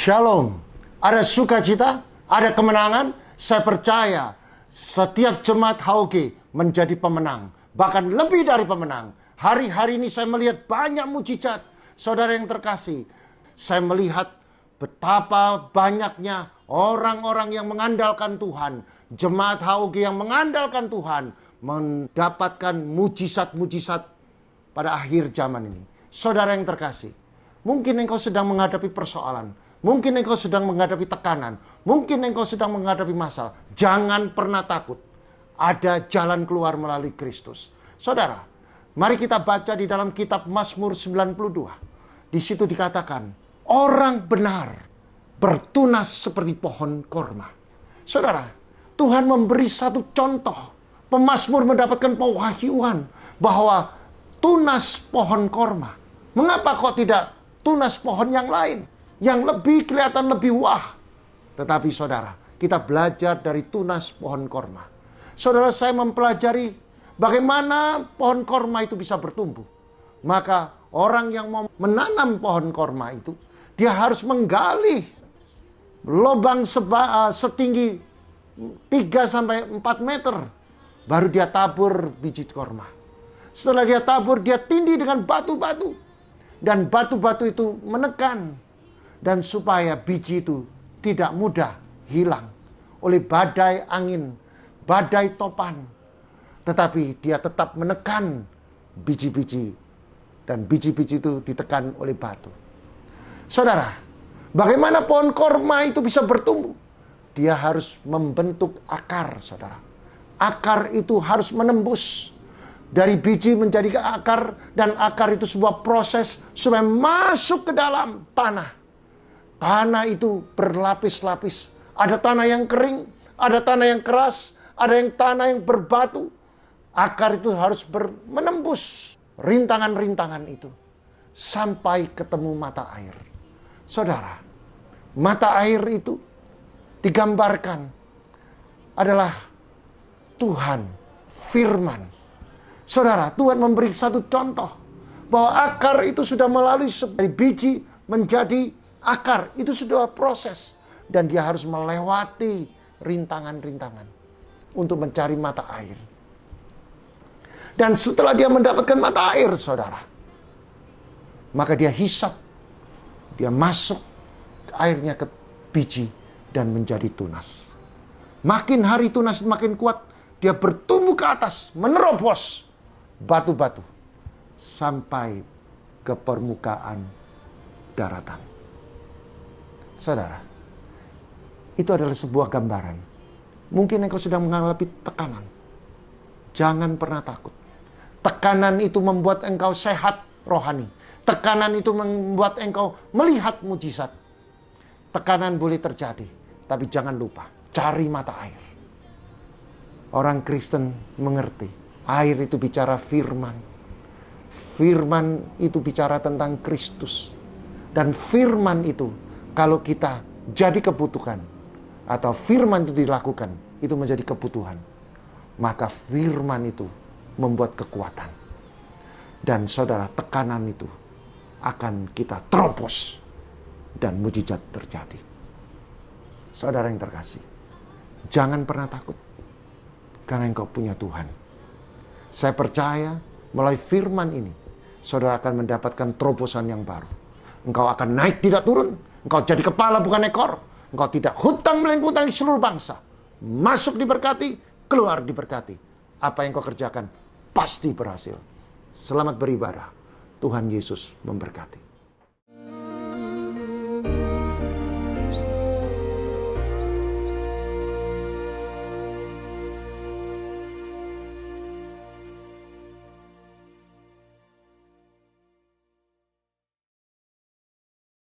Shalom. Ada sukacita, ada kemenangan. Saya percaya setiap jemaat HOG menjadi pemenang. Bahkan lebih dari pemenang. Hari-hari ini saya melihat banyak mujizat. Saudara yang terkasih, saya melihat betapa banyaknya orang-orang yang mengandalkan Tuhan. Jemaat HOG yang mengandalkan Tuhan mendapatkan mujizat-mujizat pada akhir zaman ini. Saudara yang terkasih, mungkin engkau sedang menghadapi persoalan. Mungkin engkau sedang menghadapi tekanan. Mungkin engkau sedang menghadapi masalah. Jangan pernah takut. Ada jalan keluar melalui Kristus. Saudara, mari kita baca di dalam kitab Mazmur 92. Di situ dikatakan, orang benar bertunas seperti pohon korma. Saudara, Tuhan memberi satu contoh. Pemazmur mendapatkan pewahyuan bahwa tunas pohon korma. Mengapa kok tidak tunas pohon yang lain? Yang lebih kelihatan lebih wah. Tetapi saudara, kita belajar dari tunas pohon korma. Saudara, saya mempelajari bagaimana pohon korma itu bisa bertumbuh. Maka orang yang mau menanam pohon korma itu, dia harus menggali lubang setinggi 3-4 meter. Baru dia tabur biji korma. Setelah dia tabur, dia tindih dengan batu-batu. Dan batu-batu itu menekan. Dan supaya biji itu tidak mudah hilang oleh badai angin, badai topan. Tetapi dia tetap menekan biji-biji. Dan biji-biji itu ditekan oleh batu. Saudara, bagaimana pohon korma itu bisa bertumbuh? Dia harus membentuk akar, saudara. Akar itu harus menembus dari biji menjadi ke akar. Dan akar itu sebuah proses supaya masuk ke dalam tanah. Tanah itu berlapis-lapis. Ada tanah yang kering, ada tanah yang keras, ada yang tanah yang berbatu. Akar itu harus menembus rintangan-rintangan itu sampai ketemu mata air. Saudara, mata air itu digambarkan adalah Tuhan, firman. Saudara, Tuhan memberi satu contoh bahwa akar itu sudah melalui dari biji menjadi akar, itu sudah proses. Dan dia harus melewati rintangan-rintangan untuk mencari mata air. Dan setelah dia mendapatkan mata air, saudara, maka dia hisap. Dia masuk airnya ke biji dan menjadi tunas. Makin hari tunas makin kuat, dia bertumbuh ke atas, menerobos batu-batu sampai ke permukaan daratan. Saudara, itu adalah sebuah gambaran. Mungkin engkau sedang mengalami tekanan. Jangan pernah takut. Tekanan itu membuat engkau sehat rohani. Tekanan itu membuat engkau melihat mujizat. Tekanan boleh terjadi, tapi jangan lupa, cari mata air. Orang Kristen mengerti, air itu bicara firman. Firman itu bicara tentang Kristus. Dan firman itu, kalau kita jadi kebutuhan, atau firman itu dilakukan, itu menjadi kebutuhan. Maka firman itu membuat kekuatan. Dan saudara, tekanan itu akan kita terobos. Dan mujizat terjadi. Saudara yang terkasih, jangan pernah takut. Karena engkau punya Tuhan. Saya percaya melalui firman ini, saudara akan mendapatkan terobosan yang baru. Engkau akan naik tidak turun. Engkau jadi kepala bukan ekor. Engkau tidak hutang melengkutangi seluruh bangsa. Masuk diberkati, keluar diberkati. Apa yang kau kerjakan pasti berhasil. Selamat beribadah. Tuhan Yesus memberkati.